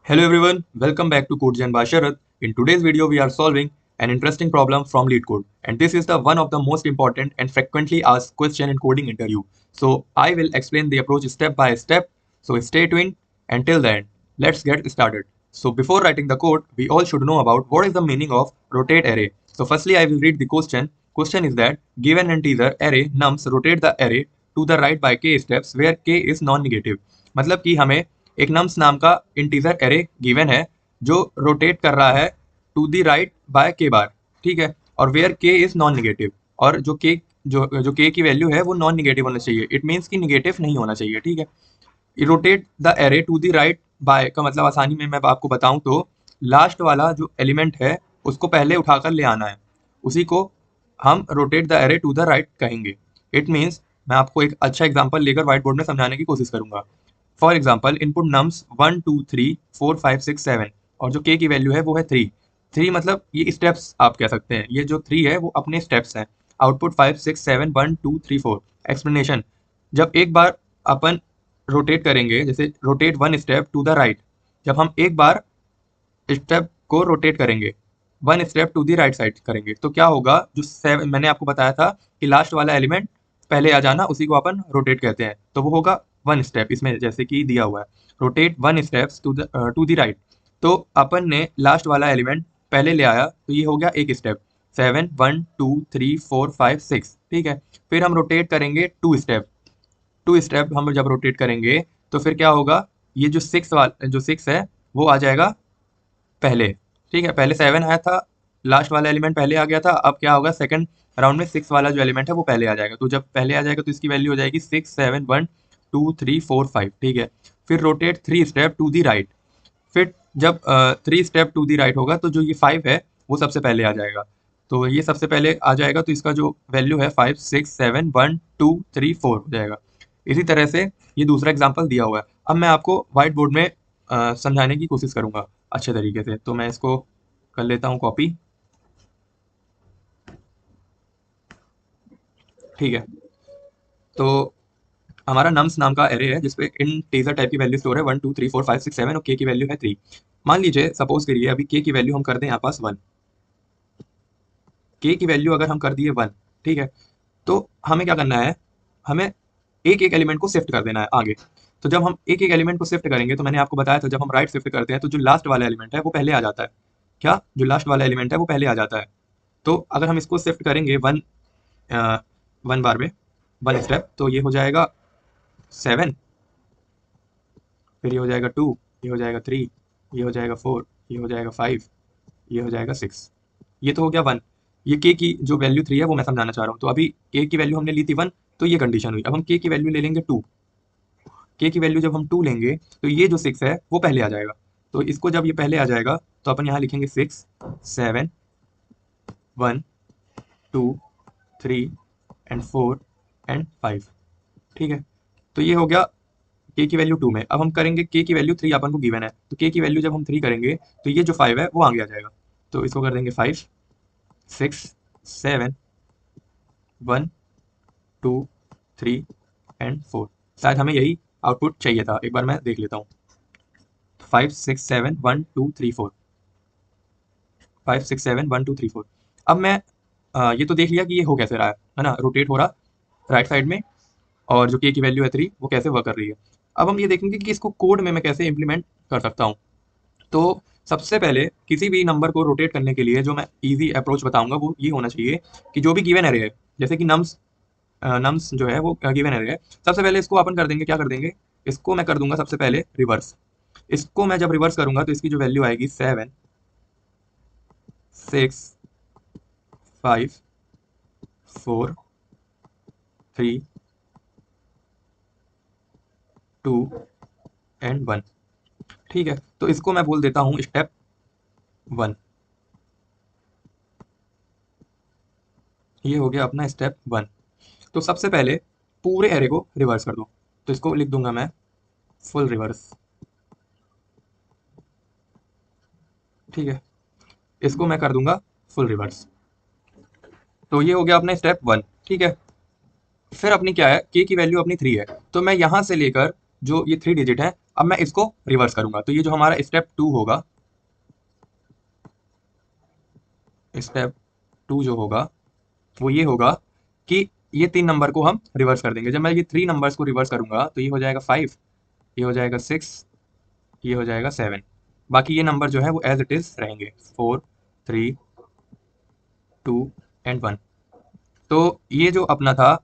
Hello everyone, welcome back to Code Gen by Sharath. In today's video, we are solving an interesting problem from LeetCode, and this is the one of the most important and frequently asked question in coding interview. So I will explain the approach step by step. So stay tuned until the end. Let's get started. So before writing the code, we all should know about what is the meaning of rotate array. So firstly, I will read the question. Question is that given an integer array nums rotate the array to the right by k steps where k is non-negative. मतलब कि हमें एक nums नाम का integer array given है जो rotate कर रहा है टू दी राइट बाय के बार, ठीक है, और वेयर के इज नॉन निगेटिव, और जो के की वैल्यू है वो नॉन निगेटिव होना चाहिए। इट मीन्स कि निगेटिव नहीं होना चाहिए, ठीक है। Rotate the array to the right by का मतलब आसानी में मैं आपको बताऊं तो लास्ट वाला जो एलिमेंट है उसको पहले उठाकर ले आना है, उसी को हम rotate the array to the right कहेंगे। इट मीन्स मैं आपको एक अच्छा एग्जांपल लेकर व्हाइट बोर्ड में समझाने की कोशिश करूंगा। फॉर एग्जाम्पल इनपुट नम्स 1 2 3 4 5 6 7 और जो के की वैल्यू है वो है 3 मतलब ये स्टेप्स आप कह सकते हैं, ये जो 3 है वो अपने स्टेप्स हैं। आउटपुट 5 6 7 1 2 3 4। एक्सप्लेनेशन, जब एक बार अपन रोटेट करेंगे, जैसे rotate one step to the right, जब हम एक बार स्टेप को रोटेट करेंगे one step to the right side करेंगे तो क्या होगा, जो 7 मैंने आपको बताया था कि लास्ट वाला एलिमेंट पहले आ जाना उसी को अपन रोटेट कहते हैं, तो वो होगा वन स्टेप। इसमें जैसे कि दिया हुआ है rotate one steps to the right, तो अपन ने लास्ट वाला एलिमेंट पहले ले आया तो ये हो गया एक स्टेप 7 1 2 3 4 5 6, ठीक है। फिर हम रोटेट करेंगे टू स्टेप हम जब रोटेट करेंगे तो फिर क्या होगा, ये जो सिक्स है वो आ जाएगा पहले, ठीक है। पहले 7 आया था, लास्ट वाला एलिमेंट पहले आ गया था, अब क्या होगा सेकंड राउंड में 6 वाला जो एलिमेंट है वो पहले आ जाएगा। तो जब पहले आ जाएगा तो इसकी वैल्यू हो जाएगी 6 7 1 2 3 4 5, ठीक है। फिर rotate 3 step to the right, फिर जब 3 स्टेप टू दी राइट होगा तो जो ये 5 है वो सबसे पहले आ जाएगा, तो ये सबसे पहले आ जाएगा, तो इसका जो वैल्यू है 5 6 7 1 2 3 4 हो जाएगा। इसी तरह से ये दूसरा एग्जाम्पल दिया हुआ है। अब मैं आपको व्हाइट बोर्ड में समझाने की कोशिश करूंगा अच्छे तरीके से, तो मैं इसको कर लेता हूँ कॉपी, ठीक है। तो हमारा नम्स नाम का एरे है जिसपे इंटीजर टाइप की वैल्यू स्टोर है 1 2 3 4 5 6 7 और के की वैल्यू है 3। मान लीजिए सपोज करिए अभी के की वैल्यू हम कर दें यहाँ पास 1, के की वैल्यू अगर हम कर दिए 1, ठीक है, तो हमें क्या करना है, हमें एक एक एलिमेंट को शिफ्ट कर देना है आगे। तो जब हम एक एक एलिमेंट को शिफ्ट करेंगे तो मैंने आपको बताया था जब हम राइट शिफ्ट करते हैं तो जो लास्ट वाला एलिमेंट है वो पहले आ जाता है। क्या, जो लास्ट वाला एलिमेंट है वो पहले आ जाता है। तो अगर हम इसको शिफ्ट करेंगे वन बार में वन स्टेप, तो ये हो जाएगा 7, फिर ये हो जाएगा 2, ये हो जाएगा 3, ये हो जाएगा 4, ये हो जाएगा 5, ये हो जाएगा 6। ये तो हो गया 1। ये के की जो वैल्यू 3 है वो मैं समझाना चाह रहा हूँ। तो अभी के की वैल्यू हमने ली थी 1, तो ये कंडीशन हुई। अब हम के की वैल्यू ले लेंगे 2, के की वैल्यू जब हम 2 लेंगे तो ये जो 6 है वो पहले आ जाएगा। तो इसको जब ये पहले आ जाएगा तो अपन यहाँ लिखेंगे 6 7 1 2 3 एंड 4 एंड 5, ठीक है। तो ये हो गया के की वैल्यू 2 में। अब हम करेंगे के की वैल्यू 3 अपन को गिवन है, तो के की वैल्यू जब हम 3 करेंगे तो ये जो 5 है वो आगे आ जाएगा। तो इसको कर देंगे 5 6 7 1 2 3 एंड 4। शायद हमें यही आउटपुट चाहिए था, एक बार मैं देख लेता हूँ। 5 6 7 1 2 3 4, 5 6 7 1 2 3 4। अब मैं ये तो देख लिया कि ये हो कैसे रहा है ना, रोटेट हो रहा राइट साइड में, और जो के की वैल्यू है 3 वो कैसे वर्क कर रही है। अब हम ये देखेंगे कि इसको कोड में मैं कैसे इंप्लीमेंट कर सकता हूँ। तो सबसे पहले किसी भी नंबर को रोटेट करने के लिए जो मैं इजी अप्रोच बताऊंगा वो ये होना चाहिए कि जो भी गिवन एरे है, जैसे कि नम्स जो है वो गिवन एरे है, सबसे पहले इसको अपन कर देंगे, क्या कर देंगे, इसको मैं कर दूंगा सबसे पहले रिवर्स। इसको मैं जब रिवर्स करूंगा तो इसकी जो वैल्यू आएगी 7 6 5 4 3 2 एंड 1, ठीक है। तो इसको मैं बोल देता हूँ स्टेप 1। ये हो गया अपना स्टेप 1। तो सबसे पहले पूरे एरे को रिवर्स कर दो, तो इसको लिख दूंगा मैं फुल रिवर्स, ठीक है। इसको मैं कर दूंगा फुल रिवर्स। तो ये हो गया अपना स्टेप 1, ठीक है। फिर अपनी क्या है, के की वैल्यू अपनी 3 है, तो मैं यहां से लेकर जो ये 3 डिजिट है अब मैं इसको रिवर्स करूंगा, तो ये जो हमारा स्टेप 2 होगा, स्टेप 2 जो होगा वो ये होगा कि ये 3 नंबर को हम रिवर्स कर देंगे। जब मैं ये 3 नंबर्स को रिवर्स करूंगा तो ये हो जाएगा 5, ये हो जाएगा 6, ये हो जाएगा 7। बाकी ये नंबर जो है वो एज इट इज रहेंगे, 4, 3, 2 एंड 1। तो ये जो अपना था,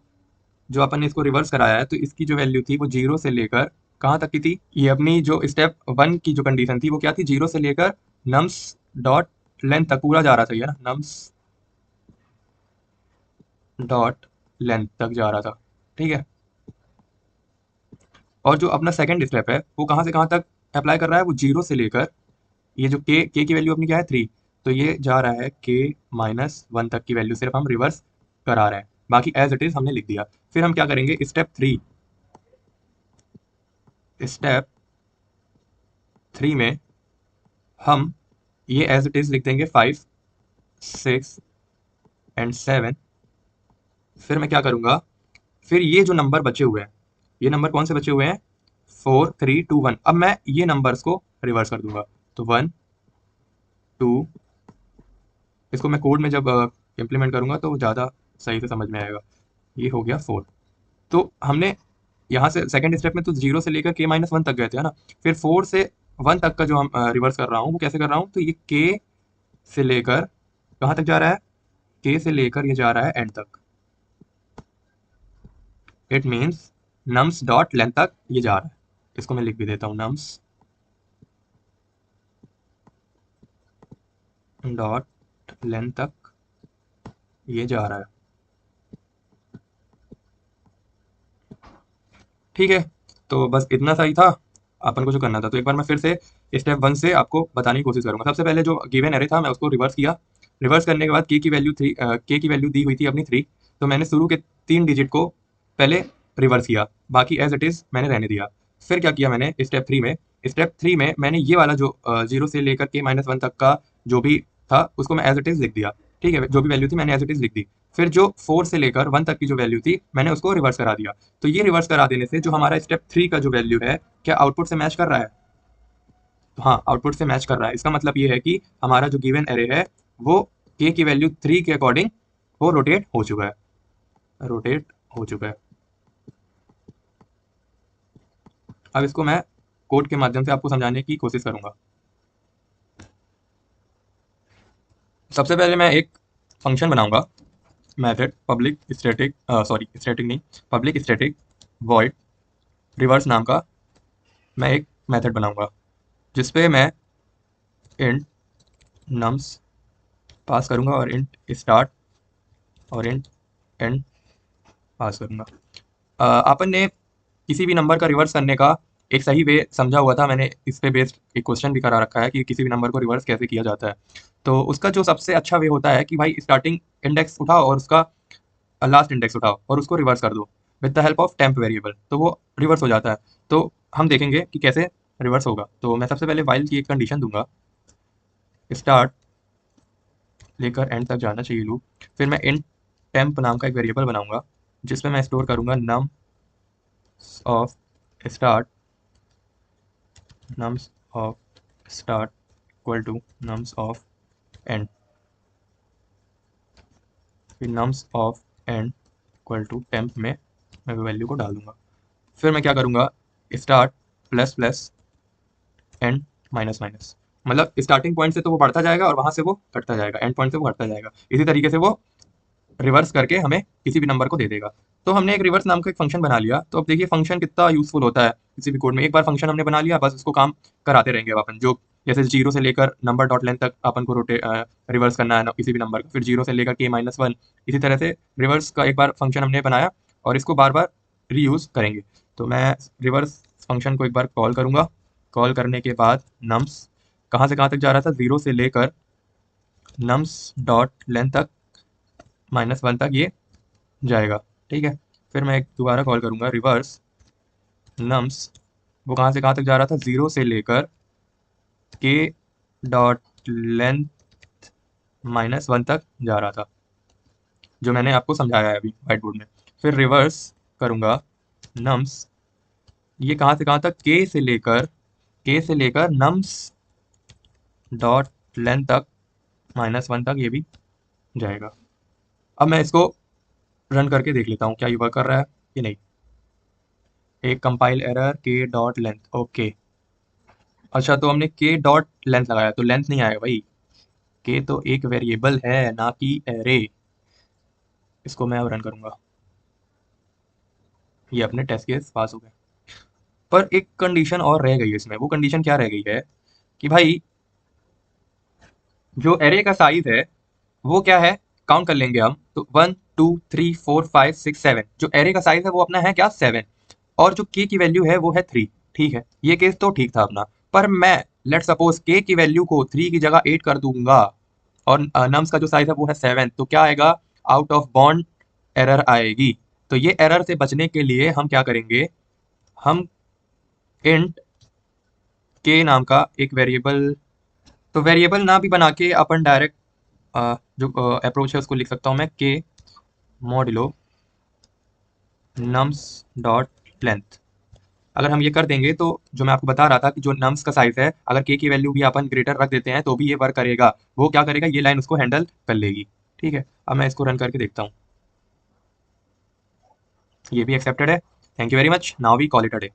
जो अपन ने इसको रिवर्स कराया है, तो इसकी जो वैल्यू थी वो 0 से लेकर कहाँ तक की थी? ये अपनी जो स्टेप 1 की जो कंडीशन थी वो क्या थी? 0 से लेकर नम्स डॉट लेंथ तक पूरा जा रहा था, ये ना, नम्स डॉट लेंथ तक जा रहा था। ठीक है। और जो अपना सेकंड स्टेप है वो कहाँ से कहाँ तक अप्लाई कर रहा है? वो 0 से लेकर, ये जो के की वैल्यू अपनी क्या है? 3, तो ये जा रहा है k-1 तक की वैल्यू सिर्फ हम रिवर्स करा रहे हैं, बाकी एज इट इज हमने लिख दिया। फिर हम क्या करेंगे? स्टेप 3 में हम ये एज इट इज लिख देंगे 5, 6 एंड 7। फिर मैं क्या करूंगा? फिर ये जो नंबर बचे हुए हैं, ये नंबर कौन से बचे हुए हैं? 4, 3, 2, 1। अब मैं ये नंबर्स को रिवर्स कर दूंगा, तो 1, 2, इसको मैं कोड में जब इम्प्लीमेंट करूंगा तो ज़्यादा सही से समझ में आएगा। ये हो गया 4। तो हमने यहाँ से सेकंड स्टेप में तो 0 से लेकर k-1 तक गए थे, है ना? फिर 4 से 1 तक का जो हम रिवर्स कर रहा हूँ वो कैसे कर रहा हूँ? तो ये k से लेकर कहाँ तक जा रहा है? k से लेकर ये जा रहा है एंड तक। It means nums dot length तक ये जा रहा है। इसको मैं लिख भी देता हूँ, नम्स डॉट लेंथ तक ये जा रहा है। ठीक है, तो बस इतना सा ही था अपन को जो करना था। तो एक बार मैं फिर से स्टेप 1 से आपको बताने की कोशिश करूंगा। सबसे पहले जो गिवन एरे था मैं उसको रिवर्स किया। रिवर्स करने के बाद के की वैल्यू दी हुई थी अपनी 3, तो मैंने शुरू के 3 डिजिट को पहले रिवर्स किया, बाकी एज इट इज मैंने रहने दिया। फिर क्या किया मैंने स्टेप 3 में मैंने ये वाला जो 0 से लेकर k-1 तक का जो भी था उसको मैं एज इट इज लिख दिया। ठीक है, जो भी वैल्यू थी मैंने एज इट इज लिख दी। फिर जो 4 से लेकर 1 तक की जो वैल्यू थी मैंने उसको रिवर्स करा दिया। तो ये रिवर्स करा देने से जो हमारा स्टेप 3 का जो वैल्यू है, क्या आउटपुट से मैच कर रहा है? तो हाँ, आउटपुट से मैच कर रहा है। इसका मतलब ये है कि हमारा जो गिवन एरे है वो k की वैल्यू 3 के अकॉर्डिंग वो रोटेट हो चुका है, रोटेट हो चुका है। अब इसको मैं कोड के माध्यम से आपको समझाने की कोशिश करूंगा। सबसे पहले मैं एक फंक्शन बनाऊंगा, method public static, sorry static नहीं, पब्लिक स्टैटिक वॉइड रिवर्स नाम का मैं एक मेथड बनाऊंगा, जिसपे मैं इंट नम्स पास करूंगा और इंट स्टार्ट और इंट एंड पास करूंगा। अपन ने किसी भी नंबर का रिवर्स करने का एक सही वे समझा हुआ था। मैंने इस पे बेस्ड एक क्वेश्चन भी करा रखा है कि किसी भी नंबर को रिवर्स कैसे किया जाता है। तो उसका जो सबसे अच्छा वे होता है कि भाई स्टार्टिंग इंडेक्स उठाओ और उसका लास्ट इंडेक्स उठाओ और उसको रिवर्स कर दो with the help of temp variable, तो वो रिवर्स हो जाता है। तो हम देखेंगे कि कैसे रिवर्स होगा। तो मैं सबसे पहले वाइल की एक कंडीशन दूंगा, स्टार्ट लेकर एंड तक जाना चाहिए लूप। फिर मैं int टेम्प नाम का एक वेरिएबल बनाऊंगा जिसमें मैं स्टोर करूंगा nums of start, nums of start equal to nums of end, फिर nums of end equal to temp में मैं वैल्यू को डाल दूंगा। फिर मैं क्या करूंगा? Start plus plus and minus minus, मतलब स्टार्टिंग पॉइंट से तो वो बढ़ता जाएगा और वहां से वो घटता जाएगा, एंड पॉइंट से वो घटता जाएगा। इसी तरीके से वो रिवर्स करके हमें किसी भी नंबर को दे देगा। तो हमने एक रिवर्स नाम का एक फंक्शन बना लिया। तो अब देखिए फंक्शन कितना यूजफुल होता है किसी भी कोड में। एक बार फंक्शन हमने बना लिया, बस उसको काम कराते रहेंगे अब अपन। जो जैसे 0 से लेकर नंबर डॉट लेंथ तक अपन को रिवर्स करना है किसी भी नंबर का, फिर 0 से लेकर k-1, इसी तरह से रिवर्स का एक बार फंक्शन हमने बनाया और इसको बार बार रीयूज करेंगे। तो मैं रिवर्स फंक्शन को एक बार कॉल करूंगा। कॉल करने के बाद नम्स कहाँ से कहाँ तक जा रहा था? 0 से लेकर नम्स डॉट लेंथ तक -1 तक ये जाएगा। ठीक है, फिर मैं एक दोबारा कॉल करूंगा रिवर्स नम्स, वो कहाँ से कहाँ तक जा रहा था? 0 से लेकर के डॉट लेंथ -1 तक जा रहा था, जो मैंने आपको समझाया है अभी व्हाइट बोर्ड में। फिर रिवर्स करूंगा नम्स, ये कहाँ से कहाँ तक, के से लेकर नम्स डॉट लेंथ तक -1 तक ये भी जाएगा। अब मैं इसको रन करके देख लेता हूँ क्या ये वर्क कर रहा है कि नहीं। एक कंपाइल एरर के डॉट लेंथ, ओके। अच्छा, तो हमने के डॉट लेंथ लगाया तो लेंथ नहीं आएगा भाई। के तो एक वेरिएबल है ना कि एरे। इसको मैं अब रन करूंगा। ये अपने टेस्ट केस पास हो गए। पर एक कंडीशन और रह गई है इसमें। वो कंडीशन क्या रह गई है कि भाई जो एरे का साइज है वो क्या है, काउंट कर लेंगे हम तो 1 2 3 4 5 6 7। जो एरे का साइज है वो अपना है क्या, 7। और जो के की वैल्यू है वो है 3। ठीक है, ये केस तो ठीक था अपना। पर मैं लेट सपोज के की वैल्यू को 3 की जगह 8 कर दूंगा और नम्स का जो साइज है वो है 7, तो क्या आएगा, आउट ऑफ बॉन्ड एरर आएगी। तो ये एरर से बचने के लिए हम क्या करेंगे, हम इंट के नाम का एक वेरिएबल, तो वेरिएबल ना भी बना के अपन डायरेक्ट जो अप्रोच है उसको लिख सकता हूँ मैं, के मॉड्यूलो नम्स डॉट लेंथ। अगर हम ये कर देंगे तो जो मैं आपको बता रहा था कि जो नम्स का साइज है अगर के की वैल्यू भी अपन ग्रेटर रख देते हैं तो भी ये वर्क करेगा। वो क्या करेगा, ये लाइन उसको हैंडल कर लेगी। ठीक है, अब मैं इसको रन करके देखता हूँ। ये भी एक्सेप्टेड है। Thank you very much, now we call it a day.